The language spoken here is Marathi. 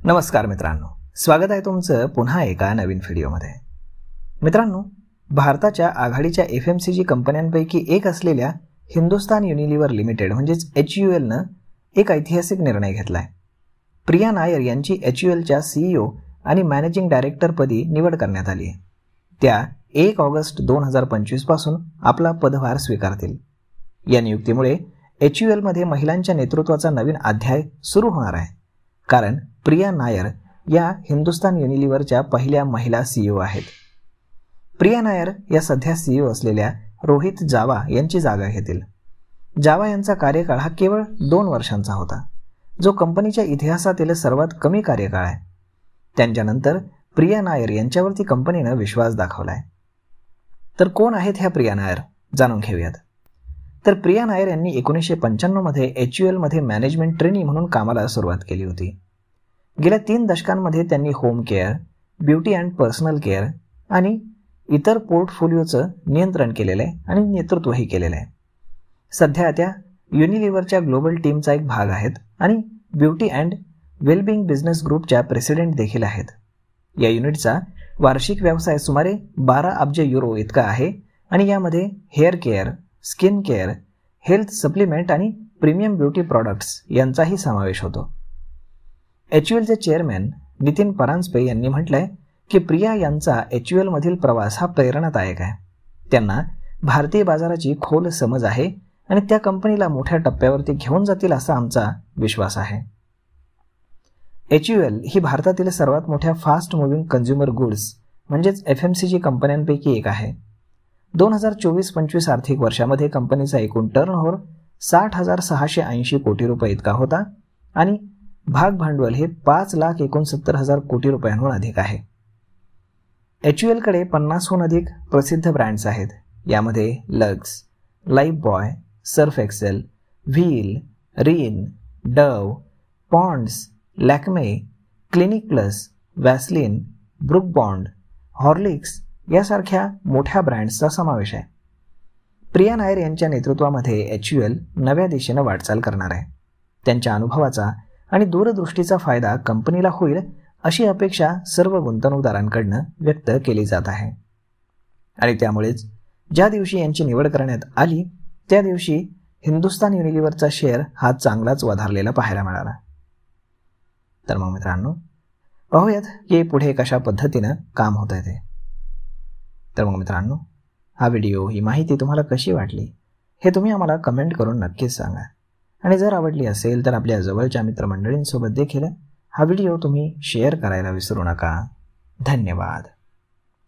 नमस्कार मित्रांनो, स्वागत आहे तुमचं पुन्हा एका नवीन व्हिडिओमध्ये। मित्रांनो, भारताच्या आघाडीच्या FMCG कंपन्यांपैकी एक असलेल्या हिंदुस्तान युनिलिव्हर लिमिटेड म्हणजेच HUL ने एक ऐतिहासिक निर्णय घेतलाय। प्रिया नायर यांची HULच्या CEO आणि मॅनेजिंग डायरेक्टर पदी निवड करण्यात आली आहे। त्या 1 ऑगस्ट 2025 पासून आपला पदभार स्वीकारतील। या नियुक्तीमुळे HUL मध्ये महिलांच्या नेतृत्वाचा नवीन अध्याय सुरू होणार आहे, कारण प्रिया नायर या हिंदुस्तान युनिलिव्हरच्या पहिल्या महिला CEO आहेत। प्रिया नायर या सध्या CEO असलेल्या रोहित जावा यांची जागा घेतील। जावा यांचा कार्यकाळ हा केवळ 2 वर्षांचा होता, जो कंपनीच्या इतिहासातील सर्वात कमी कार्यकाळ आहे। त्यांच्यानंतर प्रिया नायर यांच्यावरती कंपनीने विश्वास दाखवलाय। तर कोण आहेत ह्या प्रिया नायर, जाणून घेऊयात। तर प्रिया नायर यांनी 1995 मध्ये HUL मध्ये मॅनेजमेंट ट्रेनी म्हणून कामाला सुरुवात केली होती। गेल्या 3 दशकांमध्ये त्यांनी home care, beauty and personal care आणि इतर पोर्टफोलिओचं नियंत्रण केलेलं आहे आणि नेतृत्वही केलेलं आहे। सध्या त्या युनिलिव्हरच्या ग्लोबल टीमचा एक भाग आहेत आणि ब्युटी अँड वेलबिंग बिझनेस ग्रुपच्या प्रेसिडेंट देखील आहेत। या युनिटचा वार्षिक व्यवसाय सुमारे 12 अब्ज युरो इतका आहे आणि यामध्ये hair care, skin care, health supplement आणि प्रीमियम ब्युटी प्रॉडक्ट्स यांचाही समावेश होतो। HULचे चेअरमॅन नितीन परांजपे यांनी म्हटलंय की प्रिया यांचा HUL मधील प्रवास हा प्रेरणादायक आहे। त्यांना भारतीय बाजाराची खोल समज आहे आणि त्या कंपनीला मोठ्या टप्प्यावरती घेऊन जातील असा आमचा विश्वास आहे। HUL ही भारतातील सर्वात मोठ्या फास्ट मूव्हिंग कंझ्युमर गुड्स म्हणजेच FMCG कंपन्यांपैकी एक आहे। 2024-25 आर्थिक वर्षामध्ये कंपनीचा एकूण टर्नओव्हर 60,680 कोटी रुपये इतका होता आणि भाग भांडवल हे 5,69,000 कोटी रुपयांहून अधिक आहे। HUL कडे 50हून अधिक प्रसिद्ध ब्रँड्स आहेत। यामध्ये Lux, Lifebuoy, Surf Excel, Wheel, Rin, Dove, Pond's, Lakme, Clinic Plus, Vaseline, Brooke Bond, Horlicks यासारख्या मोठ्या ब्रँड्सचा समावेश आहे। प्रिया नायर यांच्या नेतृत्वामध्ये HUL नव्या दिशेने वाटचाल करणार आहे। त्यांच्या अनुभवाचा आणि दूरदृष्टीचा फायदा कंपनीला होईल अशी अपेक्षा सर्व गुंतवणूकदारांकडून व्यक्त केली जात आहे आणि त्यामुळेच ज्या दिवशी यांची निवड करण्यात आली त्या दिवशी हिंदुस्तान युनिलिव्हरचा शेअर हा चांगलाच वधारलेला पाहायला मिळाला। तर मग मित्रांनो, पाहूयात की पुढे कशा पद्धतीने काम होत आहे ते। तर मग मित्रांनो, हा व्हिडिओ, ही माहिती तुम्हाला कशी वाटली हे तुम्ही आम्हाला कमेंट करून नक्कीच सांगा आणि जर आवडली असेल तर आपल्या जवळच्या मित्रमंडळींसोबत देखील हा व्हिडिओ तुम्ही शेअर करायला विसरू नका। धन्यवाद।